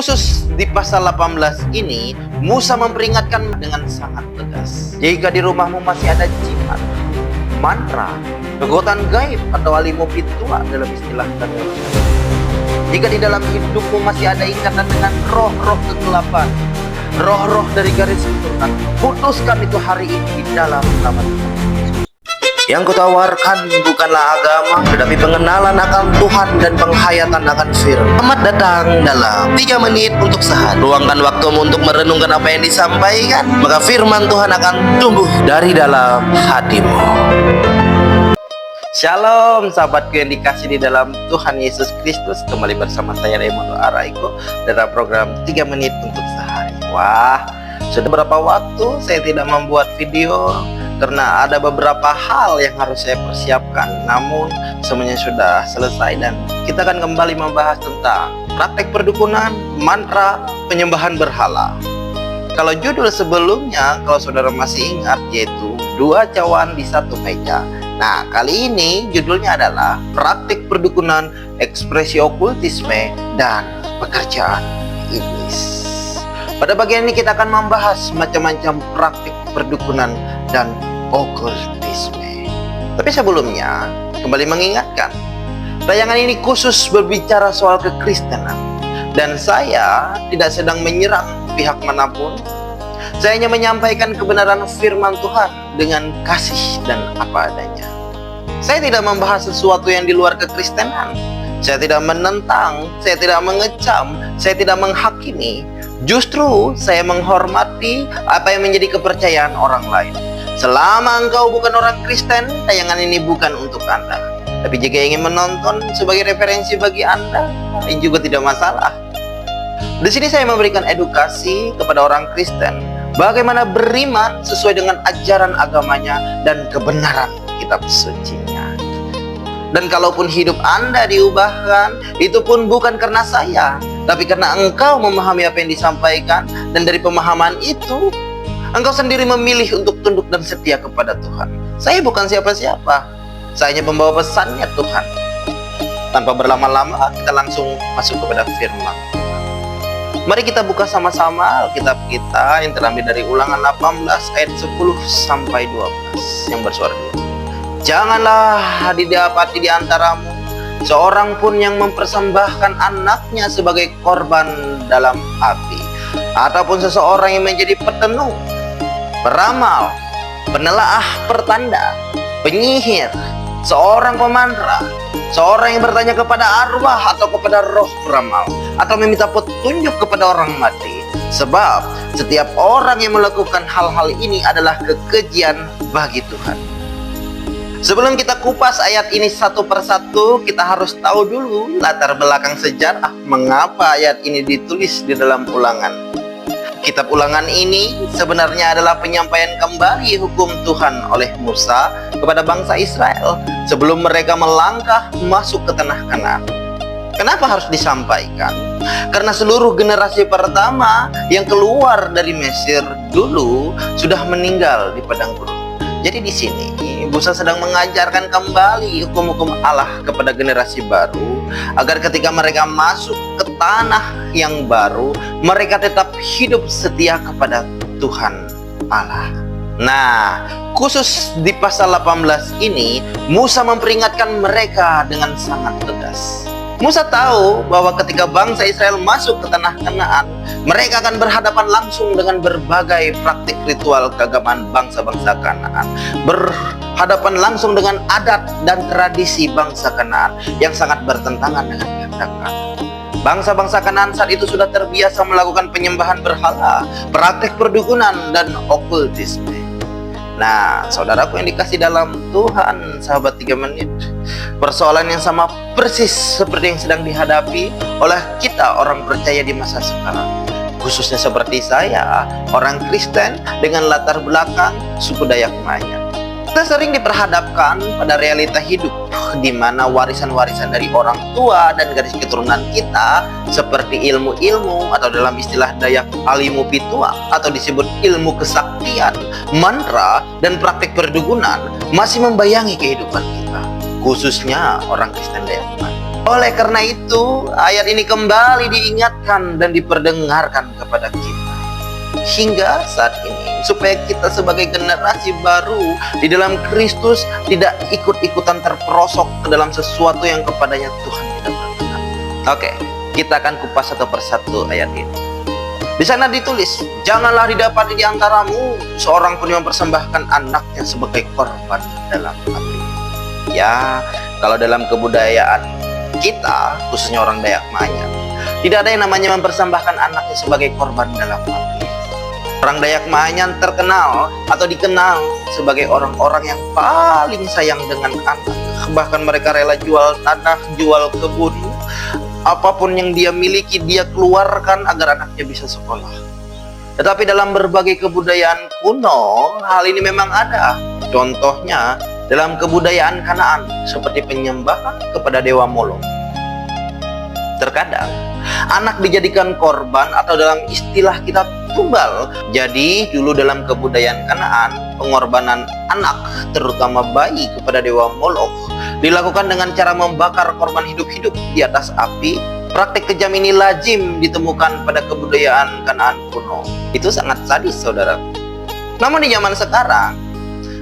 Khusus di pasal 18 ini, Musa memperingatkan dengan sangat tegas. Jika di rumahmu masih ada jimat, mantra, kekuatan gaib atau alimu pitua dalam istilah kami. Jika di dalam hidupmu masih ada ikatan dengan roh-roh kegelapan, roh-roh dari garis keturunan, putuskan itu hari ini di dalam nama Tuhan. Yang kutawarkan bukanlah agama, tetapi pengenalan akan Tuhan dan penghayatan akan firman. Selamat datang dalam 3 menit untuk sehari. Luangkan waktumu untuk merenungkan apa yang disampaikan, maka firman Tuhan akan tumbuh dari dalam hatimu. Shalom sahabatku yang dikasih di dalam Tuhan Yesus Kristus. Kembali bersama saya Raymond Araiko dalam program 3 menit untuk sehari. Wah, sudah berapa waktu saya tidak membuat video karena ada beberapa hal yang harus saya persiapkan. Namun semuanya sudah selesai dan kita akan kembali membahas tentang praktek perdukunan, mantra, penyembahan berhala. Kalau judul sebelumnya, kalau saudara masih ingat, yaitu 2 cawan di 1 meja. Nah, kali ini judulnya adalah praktik perdukunan, ekspresi okultisme, dan pekerjaan iblis. Pada bagian ini kita akan membahas macam-macam praktik perdukunan dan okultisme. Tapi sebelumnya, kembali mengingatkan, tayangan ini khusus berbicara soal kekristenan. Dan saya tidak sedang menyerang pihak manapun. Saya hanya menyampaikan kebenaran firman Tuhan dengan kasih dan apa adanya. Saya tidak membahas sesuatu yang di luar kekristenan. Saya tidak menentang, saya tidak mengecam, saya tidak menghakimi. Justru saya menghormati apa yang menjadi kepercayaan orang lain. Selama engkau bukan orang Kristen, tayangan ini bukan untuk Anda. Tapi jika ingin menonton sebagai referensi bagi Anda, ini juga tidak masalah. Di sini saya memberikan edukasi kepada orang Kristen bagaimana beriman sesuai dengan ajaran agamanya dan kebenaran kitab sucinya. Dan kalaupun hidup Anda diubahkan, itu pun bukan karena saya, tapi karena engkau memahami apa yang disampaikan, dan dari pemahaman itu engkau sendiri memilih untuk tunduk dan setia kepada Tuhan. Saya bukan siapa-siapa, saya hanya pembawa pesannya Tuhan. Tanpa berlama-lama, kita langsung masuk kepada firman. Mari kita buka sama-sama Alkitab kita yang terambil dari Ulangan 18 ayat 10 sampai 12 yang bersuara dulu. Janganlah didapati di antaramu seorang pun yang mempersembahkan anaknya sebagai korban dalam api, ataupun seseorang yang menjadi petenung, peramal, penelaah pertanda, penyihir, seorang pemantra, seorang yang bertanya kepada arwah atau kepada roh peramal, atau meminta petunjuk kepada orang mati. Sebab setiap orang yang melakukan hal-hal ini adalah kekejian bagi Tuhan. Sebelum kita kupas ayat ini satu persatu, kita harus tahu dulu latar belakang sejarah mengapa ayat ini ditulis di dalam Ulangan. Kitab Ulangan ini sebenarnya adalah penyampaian kembali hukum Tuhan oleh Musa kepada bangsa Israel sebelum mereka melangkah masuk ke tanah Kanaan. Kenapa harus disampaikan? Karena seluruh generasi pertama yang keluar dari Mesir dulu sudah meninggal di padang gurun. Jadi di sini Musa sedang mengajarkan kembali hukum-hukum Allah kepada generasi baru, agar ketika mereka masuk ke tanah yang baru, mereka tetap hidup setia kepada Tuhan Allah. Nah, khusus di pasal 18 ini, Musa memperingatkan mereka dengan sangat tegas. Musa tahu bahwa ketika bangsa Israel masuk ke tanah Kanaan, mereka akan berhadapan langsung dengan berbagai praktik ritual keagamaan bangsa-bangsa Kanaan, berhadapan langsung dengan adat dan tradisi bangsa Kanaan yang sangat bertentangan dengan kehendak Allah. Bangsa-bangsa Kanaan saat itu sudah terbiasa melakukan penyembahan berhala, praktik perdukunan, dan okultisme. Nah, saudaraku yang dikasih dalam Tuhan, sahabat 3 menit, persoalan yang sama persis seperti yang sedang dihadapi oleh kita orang percaya di masa sekarang. Khususnya seperti saya, orang Kristen dengan latar belakang suku Dayak Maya. Kita sering diperhadapkan pada realita hidup di mana warisan-warisan dari orang tua dan garis keturunan kita seperti ilmu-ilmu atau dalam istilah Dayak alimu pitua atau disebut ilmu kesaktian, mantra, dan praktik perdukunan masih membayangi kehidupan kita, khususnya orang Kristen Dayak Maya. Oleh karena itu, ayat ini kembali diingatkan dan diperdengarkan kepada kita hingga saat ini, supaya kita sebagai generasi baru di dalam Kristus tidak ikut-ikutan terperosok ke dalam sesuatu yang kepadanya Tuhan tidak berkenan. Oke, kita akan kupas satu persatu ayat ini. Di sana ditulis, janganlah didapati di antaramu seorang pun yang mempersembahkan anaknya sebagai korban dalam api. Ya, kalau dalam kebudayaan kita, khususnya orang Dayak Manyar, tidak ada yang namanya mempersembahkan anaknya sebagai korban dalam api. Orang Dayak Manyar terkenal atau dikenal sebagai orang-orang yang paling sayang dengan anak. Bahkan mereka rela jual tanah, jual kebun, apapun yang dia miliki dia keluarkan agar anaknya bisa sekolah. Tetapi dalam berbagai kebudayaan kuno, hal ini memang ada. Contohnya dalam kebudayaan Kanaan, seperti penyembahan kepada dewa Molok. Terkadang anak dijadikan korban atau dalam istilah kita tumbal. Jadi dulu dalam kebudayaan Kanaan, pengorbanan anak terutama bayi kepada dewa Molok dilakukan dengan cara membakar korban hidup-hidup di atas api. Praktik kejam ini lazim ditemukan pada kebudayaan Kanaan kuno. Itu sangat sadis, saudara. Namun di zaman sekarang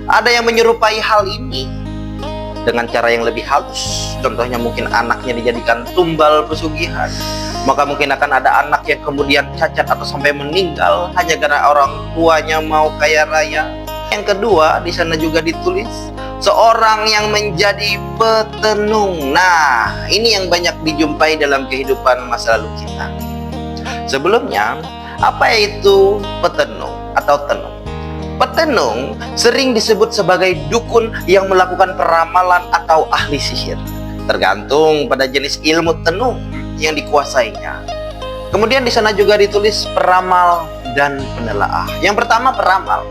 ada yang menyerupai hal ini dengan cara yang lebih halus. Contohnya mungkin anaknya dijadikan tumbal pesugihan. Maka mungkin akan ada anak yang kemudian cacat atau sampai meninggal hanya karena orang tuanya mau kaya raya. Yang kedua, di sana juga ditulis seorang yang menjadi petenung. Nah, ini yang banyak dijumpai dalam kehidupan masa lalu kita. Sebelumnya, apa itu petenung atau tenung? Petenung sering disebut sebagai dukun yang melakukan peramalan atau ahli sihir, tergantung pada jenis ilmu tenung yang dikuasainya. Kemudian di sana juga ditulis peramal dan penelaah. Yang pertama, peramal.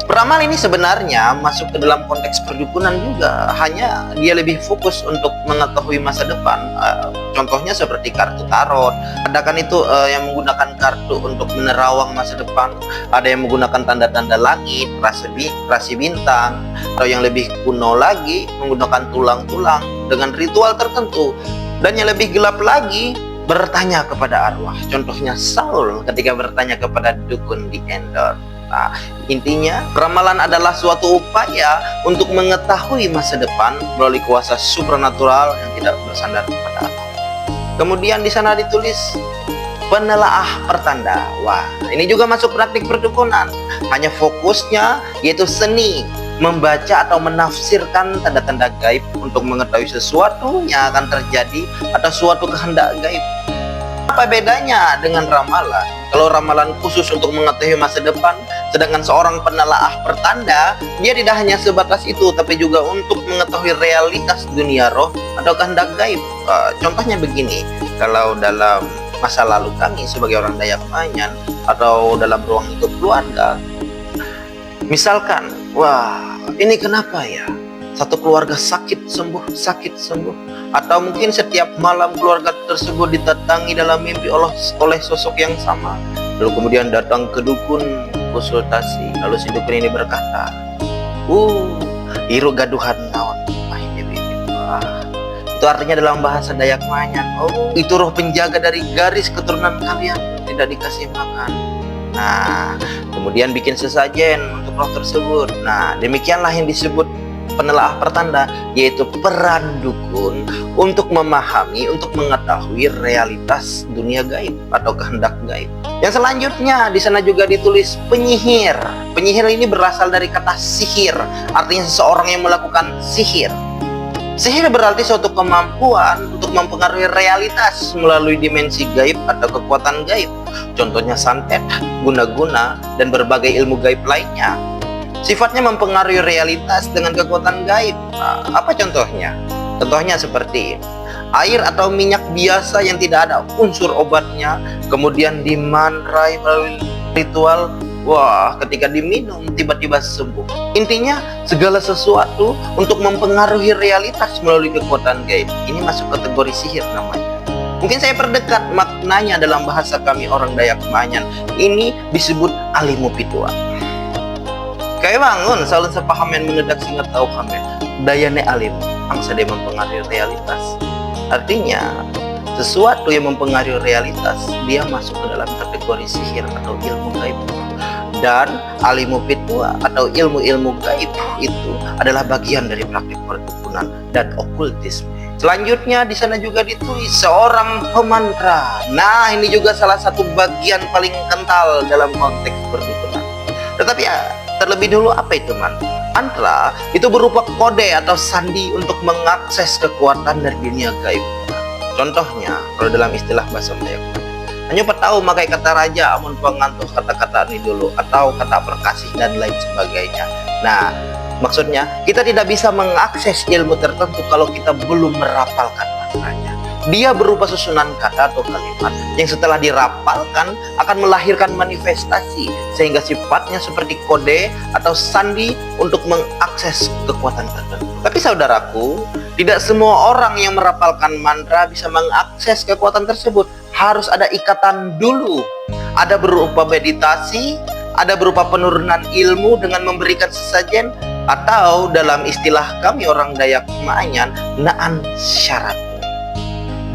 Peramal ini sebenarnya masuk ke dalam konteks perdukunan juga, hanya dia lebih fokus untuk mengetahui masa depan. Contohnya seperti kartu tarot. Ada kan itu yang menggunakan kartu untuk menerawang masa depan. Ada yang menggunakan tanda-tanda langit, rasi bintang, atau yang lebih kuno lagi menggunakan tulang-tulang dengan ritual tertentu. Dan yang lebih gelap lagi, bertanya kepada arwah. Contohnya Saul ketika bertanya kepada dukun di Endor. Nah, intinya ramalan adalah suatu upaya untuk mengetahui masa depan melalui kuasa supranatural yang tidak bersandar pada alam. Kemudian di sana ditulis penelaah pertanda. Wah, ini juga masuk praktik perdukunan. Hanya fokusnya yaitu seni membaca atau menafsirkan tanda-tanda gaib untuk mengetahui sesuatu yang akan terjadi atau suatu kehendak gaib. Apa bedanya dengan ramalan? Kalau ramalan khusus untuk mengetahui masa depan, sedangkan seorang penelaah pertanda, dia tidak hanya sebatas itu, tapi juga untuk mengetahui realitas dunia roh atau kehendak gaib. Contohnya begini, kalau dalam masa lalu kami sebagai orang Dayak Manyar atau dalam ruang hidup keluarga, misalkan, wah ini kenapa ya? Satu keluarga sakit sembuh, atau mungkin setiap malam keluarga tersebut didatangi dalam mimpi oleh sosok yang sama. Lalu kemudian datang ke dukun konsultasi, lalu si dukun ini berkata, iru gaduhan naon. Itu artinya dalam bahasa Dayak Manyar, itu roh penjaga dari garis keturunan kalian tidak dikasih makan. Nah, kemudian bikin sesajen untuk roh tersebut. Nah, demikianlah yang disebut penelaah pertanda, yaitu peran dukun untuk memahami, untuk mengetahui realitas dunia gaib atau kehendak gaib. Yang selanjutnya di sana juga ditulis penyihir. Penyihir ini berasal dari kata sihir, artinya seseorang yang melakukan sihir. Sihir berarti suatu kemampuan untuk mempengaruhi realitas melalui dimensi gaib atau kekuatan gaib. Contohnya santet, guna-guna, dan berbagai ilmu gaib lainnya. Sifatnya mempengaruhi realitas dengan kekuatan gaib. Apa contohnya? Contohnya seperti air atau minyak biasa yang tidak ada unsur obatnya, kemudian dimantrai melalui ritual. Wah, ketika diminum tiba-tiba sembuh. Intinya segala sesuatu untuk mempengaruhi realitas melalui kekuatan gaib. Ini masuk kategori sihir namanya. Mungkin saya perdekat maknanya dalam bahasa kami orang Dayak Manyar. Ini disebut alimu pitua. Kayak bangun, salun sepahamen mengedak singet tahu kamen. Dayane alim, angsa dia mempengaruhi realitas. Artinya, sesuatu yang mempengaruhi realitas, dia masuk ke dalam kategori sihir atau ilmu gaib. Dan alimu pitua atau ilmu-ilmu gaib itu adalah bagian dari praktik perdukunan dan okultisme. Selanjutnya di sana juga ditulis seorang pemantra. Nah, ini juga salah satu bagian paling kental dalam konteks perdukunan. Tetapi ya, terlebih dulu apa itu mantra? Mantra itu berupa kode atau sandi untuk mengakses kekuatan dari dunia gaib. Contohnya, kalau dalam istilah bahasa Melayu, hanya tahu makai kata raja, amun pengantuk kata-kata ini dulu, atau kata perkasih dan lain sebagainya. Nah, maksudnya kita tidak bisa mengakses ilmu tertentu kalau kita belum merapalkan mantranya. Dia berupa susunan kata atau kalimat yang setelah dirapalkan akan melahirkan manifestasi, sehingga sifatnya seperti kode atau sandi untuk mengakses kekuatan tertentu. Tapi saudaraku, tidak semua orang yang merapalkan mantra bisa mengakses kekuatan tersebut. Harus ada ikatan dulu. Ada berupa meditasi, ada berupa penurunan ilmu dengan memberikan sesajen, atau dalam istilah kami orang Dayak Maanyan, naan syarat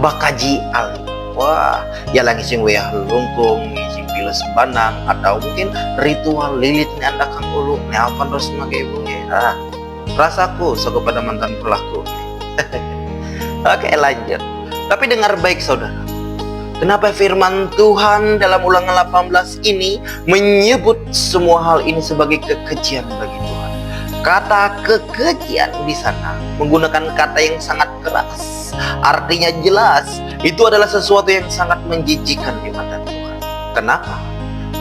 bakaji ali. Wah, ya lagi sing weyah lungkung, sing piles banang, atau mungkin ritual lilit ni anda kang ulu, ni apa terus sebagai ibu ya. Rasaku so kepada mantan pelaku. Oke, lanjut. Tapi dengar baik saudara. Kenapa firman Tuhan dalam Ulangan 18 ini menyebut semua hal ini sebagai kekejian bagi Tuhan? Kata kekejian di sana menggunakan kata yang sangat keras. Artinya jelas, itu adalah sesuatu yang sangat menjijikan di mata Tuhan. Kenapa?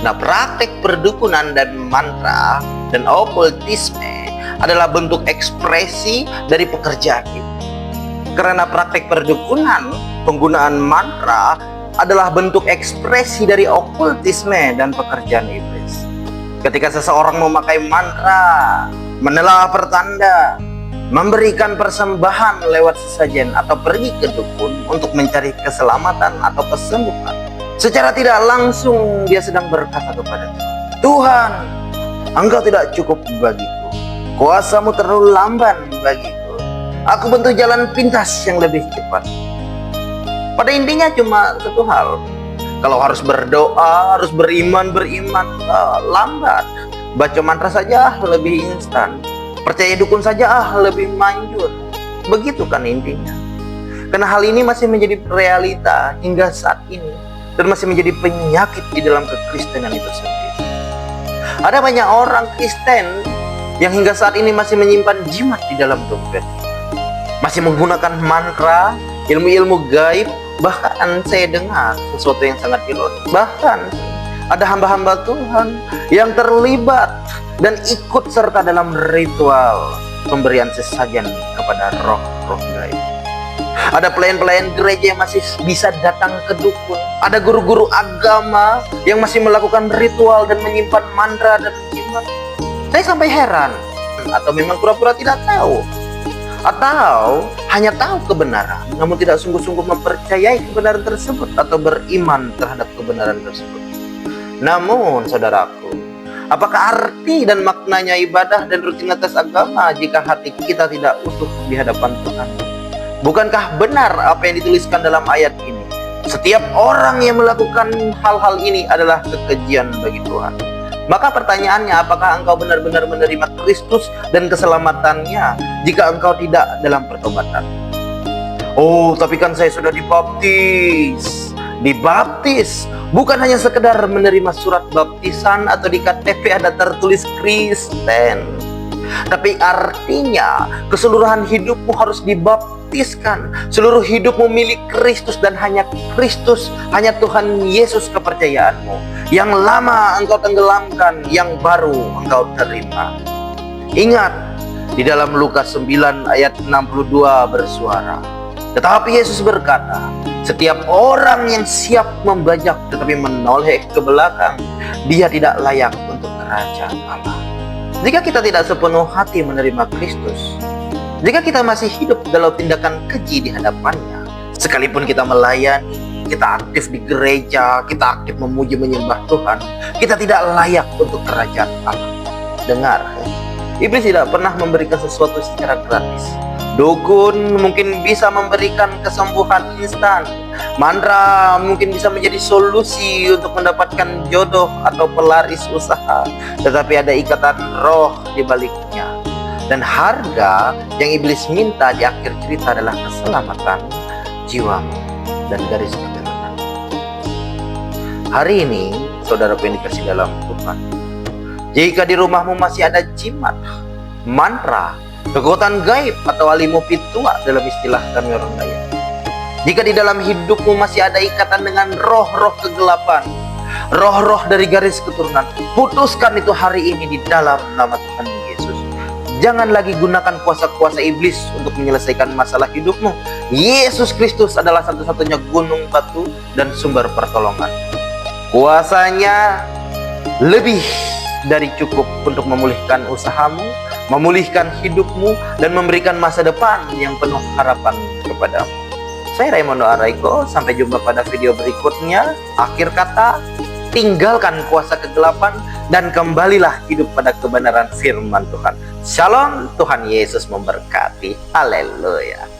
Nah, praktik perdukunan dan mantra dan okultisme adalah bentuk ekspresi dari pekerjaan itu. Karena praktik perdukunan, penggunaan mantra adalah bentuk ekspresi dari okultisme dan pekerjaan iblis. Ketika seseorang memakai mantra, menelah pertanda, memberikan persembahan lewat sesajen, atau pergi ke dukun untuk mencari keselamatan atau kesembuhan, secara tidak langsung dia sedang berkata kepada Tuhan, Tuhan, Engkau tidak cukup bagiku, kuasamu terlalu lamban bagiku, aku bentuk jalan pintas yang lebih cepat. Pada intinya cuma satu hal, kalau harus berdoa, harus beriman lambat. Baca mantra saja lebih instan, percaya dukun saja lebih manjur. Begitu kan intinya. Karena hal ini masih menjadi realita hingga saat ini, dan masih menjadi penyakit di dalam kekristenan itu sendiri. Ada banyak orang Kristen yang hingga saat ini masih menyimpan jimat di dalam dompet, masih menggunakan mantra, ilmu-ilmu gaib. Bahkan saya dengar sesuatu yang sangat ironis, bahkan ada hamba-hamba Tuhan yang terlibat dan ikut serta dalam ritual pemberian sesajen kepada roh-roh gaib. Ada pelayan-pelayan gereja yang masih bisa datang ke dukun. Ada guru-guru agama yang masih melakukan ritual dan menyimpan mantra dan jimat. Saya sampai heran, atau memang pura-pura tidak tahu, atau hanya tahu kebenaran namun tidak sungguh-sungguh mempercayai kebenaran tersebut atau beriman terhadap kebenaran tersebut. Namun saudaraku, apakah arti dan maknanya ibadah dan rutinitas agama jika hati kita tidak utuh di hadapan Tuhan? Bukankah benar apa yang dituliskan dalam ayat ini? Setiap orang yang melakukan hal-hal ini adalah kekejian bagi Tuhan. Maka pertanyaannya, apakah engkau benar-benar menerima Kristus dan keselamatannya jika engkau tidak dalam pertobatan? Oh, tapi kan saya sudah dibaptis. Dibaptis bukan hanya sekedar menerima surat baptisan atau di KTP ada tertulis Kristen. Tapi artinya keseluruhan hidupmu harus dibaptiskan. Seluruh hidupmu milik Kristus dan hanya Kristus, hanya Tuhan Yesus kepercayaanmu. Yang lama engkau tenggelamkan, yang baru engkau terima. Ingat, di dalam Lukas 9 ayat 62 bersuara, tetapi Yesus berkata, setiap orang yang siap membajak tetapi menoleh ke belakang, dia tidak layak untuk kerajaan Allah. Jika kita tidak sepenuh hati menerima Kristus, jika kita masih hidup dalam tindakan keji di hadapannya, sekalipun kita melayani, kita aktif di gereja, kita aktif memuji menyembah Tuhan, kita tidak layak untuk kerajaan Allah. Dengar, iblis tidak pernah memberikan sesuatu secara gratis. Dukun mungkin bisa memberikan kesembuhan instan. Mantra mungkin bisa menjadi solusi untuk mendapatkan jodoh atau pelaris usaha. Tetapi ada ikatan roh di baliknya. Dan harga yang iblis minta di akhir cerita adalah keselamatan jiwamu dan garis keturunan. Hari ini, saudaraku yang dikasih dalam Tuhan, jika di rumahmu masih ada jimat, mantra, kekuatan gaib atau alimu pitua dalam istilah kami orang Dayak, jika di dalam hidupmu masih ada ikatan dengan roh-roh kegelapan, roh-roh dari garis keturunan, putuskan itu hari ini di dalam nama Tuhan Yesus. Jangan lagi gunakan kuasa-kuasa iblis untuk menyelesaikan masalah hidupmu. Yesus Kristus adalah satu-satunya gunung batu dan sumber pertolongan. Kuasanya lebih dari cukup untuk memulihkan usahamu, memulihkan hidupmu, dan memberikan masa depan yang penuh harapan kepadamu. Saya Raymondo Araiko, sampai jumpa pada video berikutnya. Akhir kata, tinggalkan kuasa kegelapan dan kembalilah hidup pada kebenaran firman Tuhan. Shalom, Tuhan Yesus memberkati. Haleluya.